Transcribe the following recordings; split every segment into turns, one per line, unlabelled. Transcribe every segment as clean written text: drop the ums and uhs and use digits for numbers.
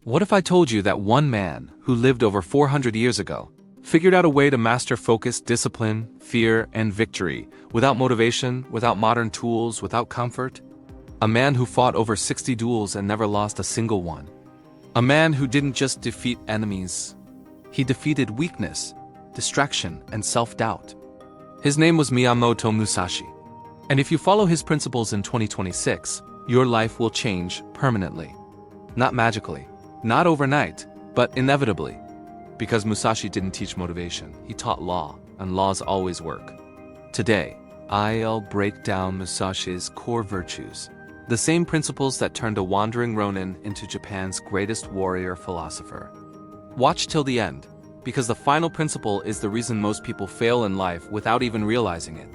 What if I told you that one man, who lived over 400 years ago, figured out a way to master focus, discipline, fear, and victory, without motivation, without modern tools, without comfort? A man who fought over 60 duels and never lost a single one. A man who didn't just defeat enemies. He defeated weakness, distraction, and self-doubt. His name was Miyamoto Musashi. And if you follow his principles in 2026, your life will change permanently. Not magically, not overnight, but inevitably. Because Musashi didn't teach motivation, he taught law, and laws always work. Today, I'll break down Musashi's core virtues, the same principles that turned a wandering Ronin into Japan's greatest warrior philosopher. Watch till the end, because the final principle is the reason most people fail in life without even realizing it.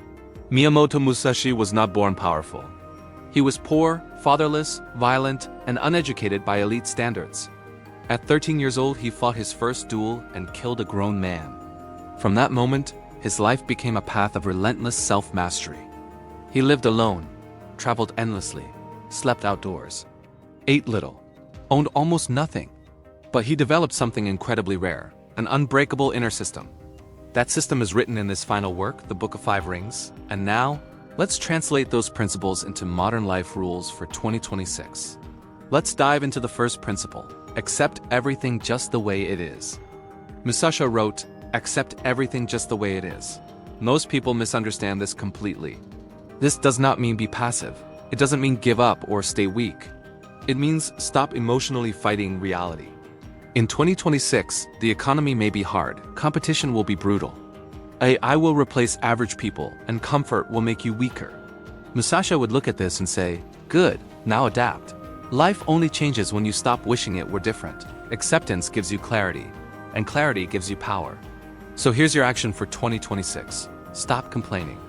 Miyamoto Musashi was not born powerful. He was poor, fatherless, violent, and uneducated by elite standards. At 13 years old, he fought his first duel and killed a grown man. From that moment, his life became a path of relentless self-mastery. He lived alone, traveled endlessly, slept outdoors, ate little, owned almost nothing. But he developed something incredibly rare, an unbreakable inner system. That system is written in this final work, the Book of Five Rings, and now, let's translate those principles into modern life rules for 2026. Let's dive into the first principle: accept everything just the way it is. Musashi wrote, "Accept everything just the way it is." Most people misunderstand this completely. This does not mean be passive. It doesn't mean give up or stay weak. It means stop emotionally fighting reality. In 2026, the economy may be hard, competition will be brutal. AI will replace average people, and comfort will make you weaker. Musashi would look at this and say, "Good, now adapt." Life only changes when you stop wishing it were different. Acceptance gives you clarity, and clarity gives you power. So here's your action for 2026. Stop complaining.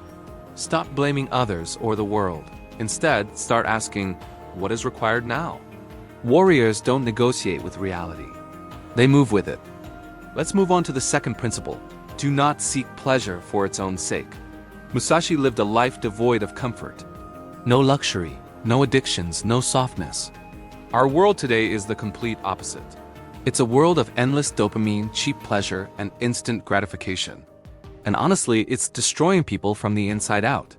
Stop blaming others or the world. Instead, start asking, what is required now? Warriors don't negotiate with reality. They move with it. Let's move on to the second principle. Do not seek pleasure for its own sake. Musashi lived a life devoid of comfort. No luxury, no addictions, no softness. Our world today is the complete opposite. It's a world of endless dopamine, cheap pleasure, and instant gratification. And honestly, it's destroying people from the inside out.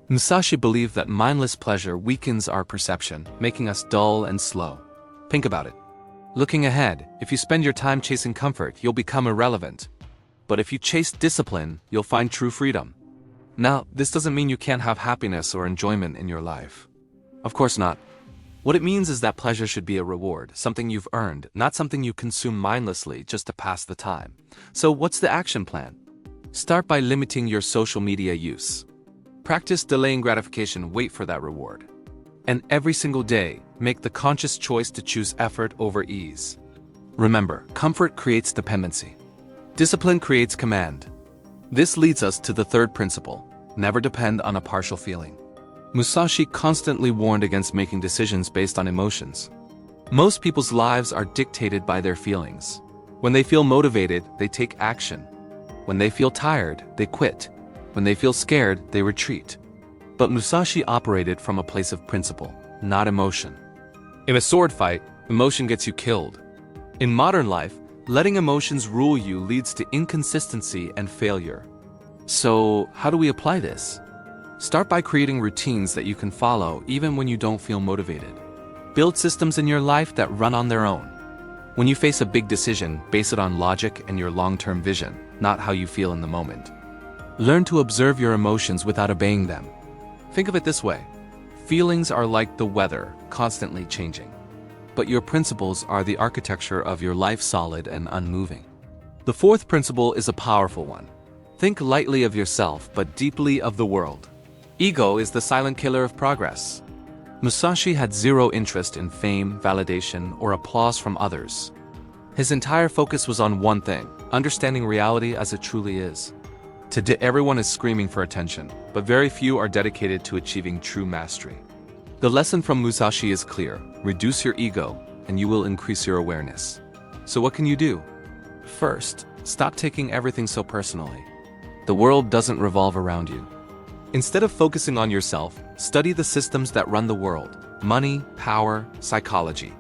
Musashi believed that mindless pleasure weakens our perception, making us dull and slow. Think about it. Looking ahead, if you spend your time chasing comfort, you'll become irrelevant. But if you chase discipline, you'll find true freedom. Now, this doesn't mean you can't have happiness or enjoyment in your life. Of course not. What it means is that pleasure should be a reward, something you've earned, not something you consume mindlessly just to pass the time. So what's the action plan? Start by limiting your social media use. Practice delaying gratification, wait for that reward. And every single day, make the conscious choice to choose effort over ease. Remember, comfort creates dependency. Discipline creates command. This leads us to the third principle: never depend on a partial feeling. Musashi constantly warned against making decisions based on emotions. Most people's lives are dictated by their feelings. When they feel motivated, they take action. When they feel tired, they quit. When they feel scared, they retreat. But Musashi operated from a place of principle, not emotion. In a sword fight, emotion gets you killed. In modern life, letting emotions rule you leads to inconsistency and failure. So, how do we apply this? Start by creating routines that you can follow even when you don't feel motivated. Build systems in your life that run on their own. When you face a big decision, base it on logic and your long-term vision, not how you feel in the moment. Learn to observe your emotions without obeying them. Think of it this way: feelings are like the weather, constantly changing. But your principles are the architecture of your life, solid and unmoving. The fourth principle is a powerful one. Think lightly of yourself, but deeply of the world. Ego is the silent killer of progress. Musashi had zero interest in fame, validation, or applause from others. His entire focus was on one thing: understanding reality as it truly is. Today, everyone is screaming for attention, but very few are dedicated to achieving true mastery. The lesson from Musashi is clear: reduce your ego, and you will increase your awareness. So what can you do? First, stop taking everything so personally. The world doesn't revolve around you. Instead of focusing on yourself, study the systems that run the world: money, power, psychology.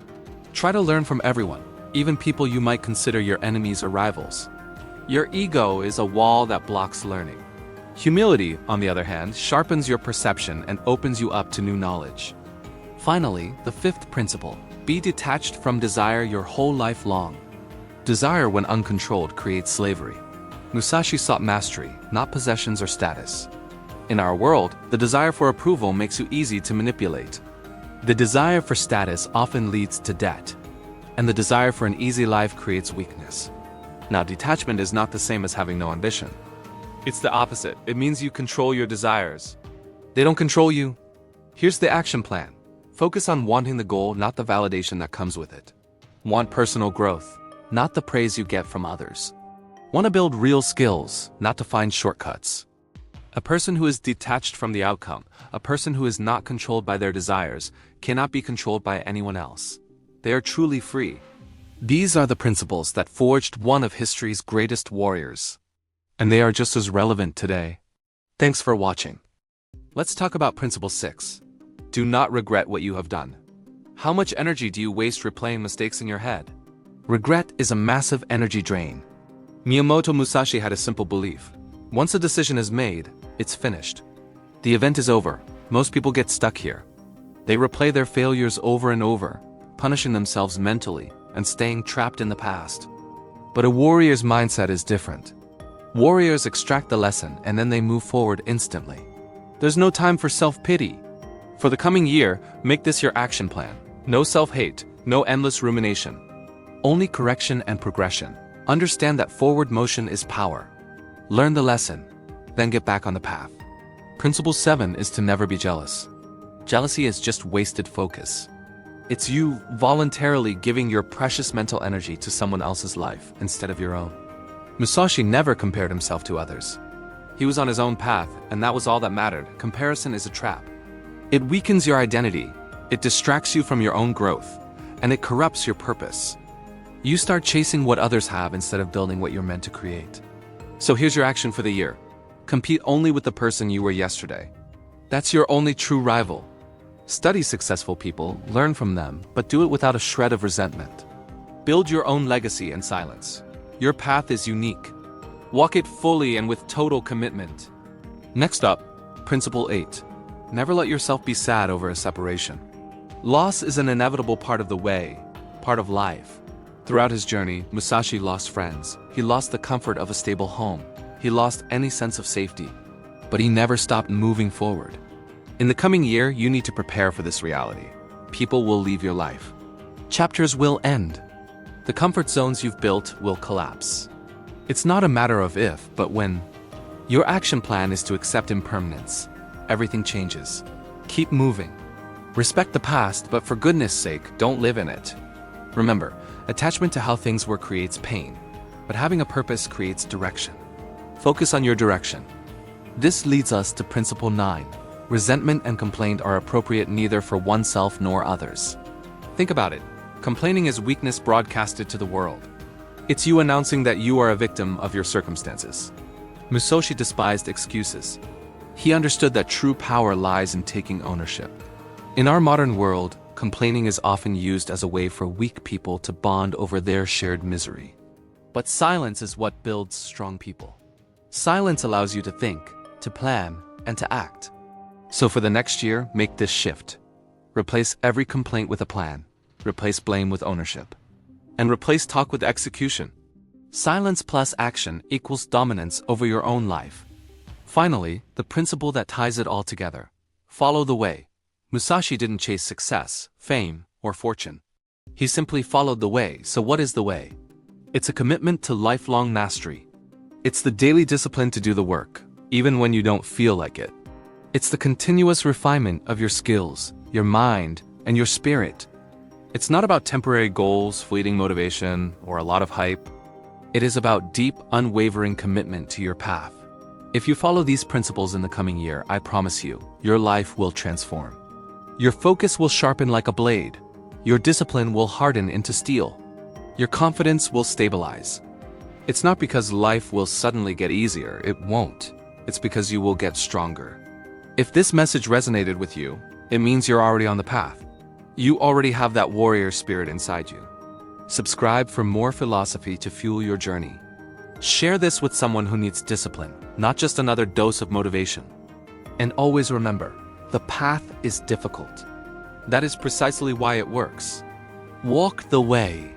Try to learn from everyone, even people you might consider your enemies or rivals. Your ego is a wall that blocks learning. Humility, on the other hand, sharpens your perception and opens you up to new knowledge. Finally, the fifth principle: be detached from desire your whole life long. Desire, when uncontrolled, creates slavery. Musashi sought mastery, not possessions or status. In our world, the desire for approval makes you easy to manipulate. The desire for status often leads to debt, and the desire for an easy life creates weakness. Now, detachment is not the same as having no ambition. It's the opposite. It means you control your desires. They don't control you. Here's the action plan. Focus on wanting the goal, not the validation that comes with it. Want personal growth, not the praise you get from others. Want to build real skills, not to find shortcuts. A person who is detached from the outcome, a person who is not controlled by their desires, cannot be controlled by anyone else. They are truly free. These are the principles that forged one of history's greatest warriors. And they are just as relevant today. Thanks for watching. Let's talk about Principle 6. Do not regret what you have done. How much energy do you waste replaying mistakes in your head? Regret is a massive energy drain. Miyamoto Musashi had a simple belief. Once a decision is made, it's finished. The event is over. Most people get stuck here. They replay their failures over and over, punishing themselves mentally and staying trapped in the past. But a warrior's mindset is different. Warriors extract the lesson and then they move forward instantly. There's no time for self-pity. For the coming year, make this your action plan. No self-hate, no endless rumination. Only correction and progression. Understand that forward motion is power. Learn the lesson, then get back on the path. Principle 7 is to never be jealous. Jealousy is just wasted focus. It's you voluntarily giving your precious mental energy to someone else's life instead of your own. Musashi never compared himself to others. He was on his own path, and that was all that mattered. Comparison is a trap. It weakens your identity, it distracts you from your own growth, and it corrupts your purpose. You start chasing what others have instead of building what you're meant to create. So here's your action for the year. Compete only with the person you were yesterday. That's your only true rival. Study successful people, learn from them, but do it without a shred of resentment. Build your own legacy in silence. Your path is unique. Walk it fully and with total commitment. Next up, Principle 8. Never let yourself be sad over a separation. Loss is an inevitable part of the way, part of life. Throughout his journey, Musashi lost friends. He lost the comfort of a stable home. He lost any sense of safety. But he never stopped moving forward. In the coming year, you need to prepare for this reality. People will leave your life. Chapters will end. The comfort zones you've built will collapse. It's not a matter of if, but when. Your action plan is to accept impermanence. Everything changes. Keep moving. Respect the past, but for goodness sake, don't live in it. Remember, attachment to how things were creates pain, but having a purpose creates direction. Focus on your direction. This leads us to Principle 9. Resentment and complaint are appropriate neither for oneself nor others. Think about it. Complaining is weakness broadcasted to the world. It's you announcing that you are a victim of your circumstances. Musashi despised excuses. He understood that true power lies in taking ownership. In our modern world, complaining is often used as a way for weak people to bond over their shared misery. But silence is what builds strong people. Silence allows you to think, to plan, and to act. So for the next year, make this shift. Replace every complaint with a plan. Replace blame with ownership. And replace talk with execution. Silence plus action equals dominance over your own life. Finally, the principle that ties it all together. Follow the way. Musashi didn't chase success, fame, or fortune. He simply followed the way. So what is the way? It's a commitment to lifelong mastery. It's the daily discipline to do the work, even when you don't feel like it. It's the continuous refinement of your skills, your mind, and your spirit. It's not about temporary goals, fleeting motivation, or a lot of hype. It is about deep, unwavering commitment to your path. If you follow these principles in the coming year, I promise you, your life will transform. Your focus will sharpen like a blade. Your discipline will harden into steel. Your confidence will stabilize. It's not because life will suddenly get easier, it won't. It's because you will get stronger. If this message resonated with you, it means you're already on the path. You already have that warrior spirit inside you. Subscribe for more philosophy to fuel your journey. Share this with someone who needs discipline, not just another dose of motivation. And always remember, the path is difficult. That is precisely why it works. Walk the way.